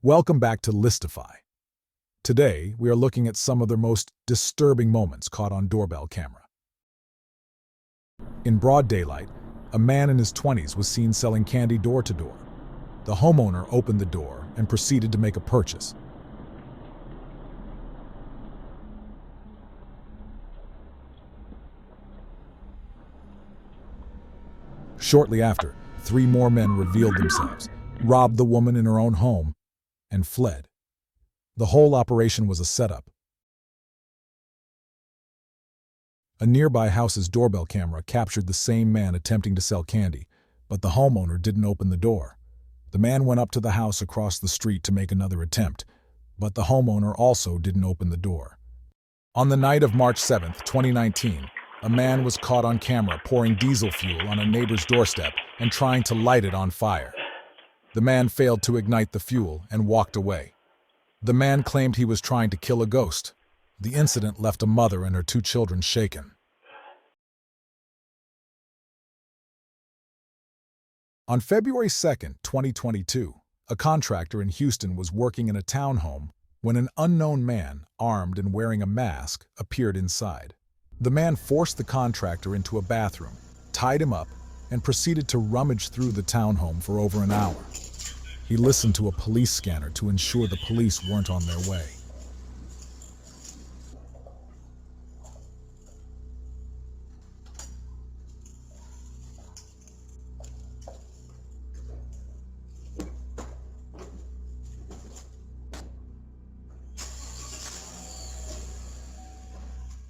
Welcome back to Listify. Today, we are looking at some of the most disturbing moments caught on doorbell camera. In broad daylight, a man in his 20s was seen selling candy door to door. The homeowner opened the door and proceeded to make a purchase. Shortly after, 3 more men revealed themselves, robbed the woman in her own home, and fled. The whole operation was a setup. A nearby house's doorbell camera captured the same man attempting to sell candy, but the homeowner didn't open the door. The man went up to the house across the street to make another attempt, but the homeowner also didn't open the door. On the night of March 7, 2019, a man was caught on camera pouring diesel fuel on a neighbor's doorstep and trying to light it on fire. The man failed to ignite the fuel and walked away. The man claimed he was trying to kill a ghost. The incident left a mother and her 2 children shaken. On February 2, 2022, a contractor in Houston was working in a townhome when an unknown man, armed and wearing a mask, appeared inside. The man forced the contractor into a bathroom, tied him up, and proceeded to rummage through the townhome for over an hour. He listened to a police scanner to ensure the police weren't on their way.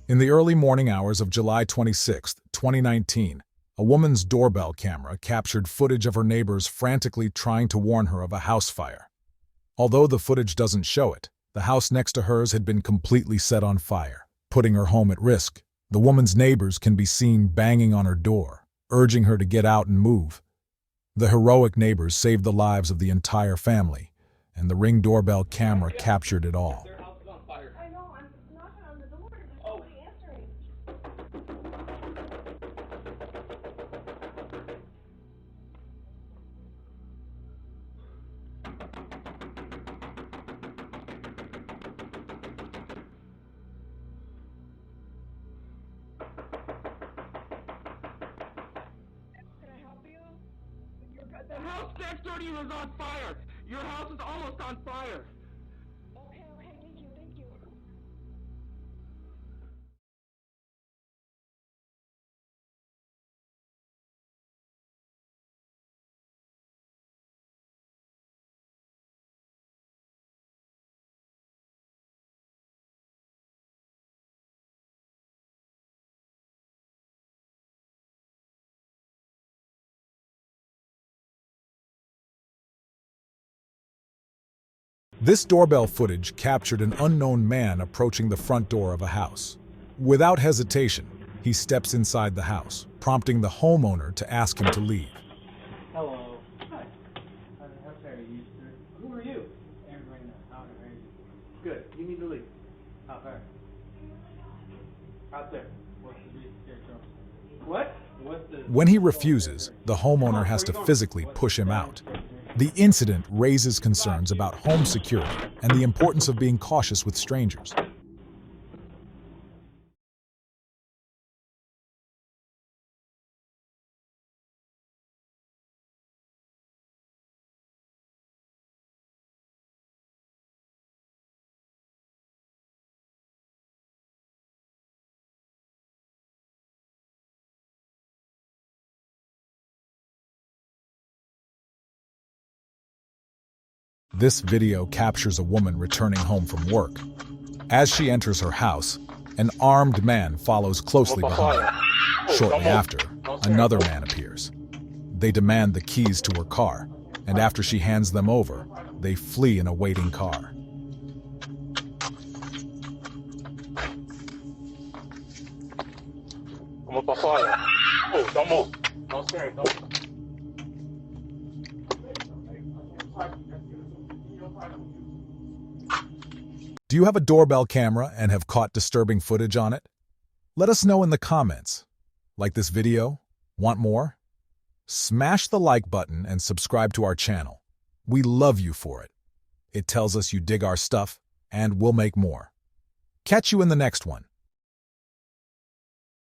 In the early morning hours of July 26, 2019, a woman's doorbell camera captured footage of her neighbors frantically trying to warn her of a house fire. Although the footage doesn't show it, the house next to hers had been completely set on fire, putting her home at risk. The woman's neighbors can be seen banging on her door, urging her to get out and move. The heroic neighbors saved the lives of the entire family, and the Ring doorbell camera captured it all. The house next door to you is on fire! Your house is almost on fire! Okay, thank you. This doorbell footage captured an unknown man approaching the front door of a house. Without hesitation, he steps inside the house, prompting the homeowner to ask him to leave. Hello. Hi. How far are you, sir? Who are you? Aaron, how are you? Good. You need to leave. How far? Out there. What's the reason here? What? What's the... When he refuses, the homeowner has to physically push him out. The incident raises concerns about home security and the importance of being cautious with strangers. This video captures a woman returning home from work. As she enters her house, an armed man follows closely behind her. Shortly after, another man appears. They demand the keys to her car, and after she hands them over, they flee in a waiting car. Vamos pra fora. Oh, don't move. Don't stay, don't. Do you have a doorbell camera and have caught disturbing footage on it? Let us know in the comments. Like this video? Want more? Smash the like button and subscribe to our channel. We love you for it. It tells us you dig our stuff, and we'll make more. Catch you in the next one.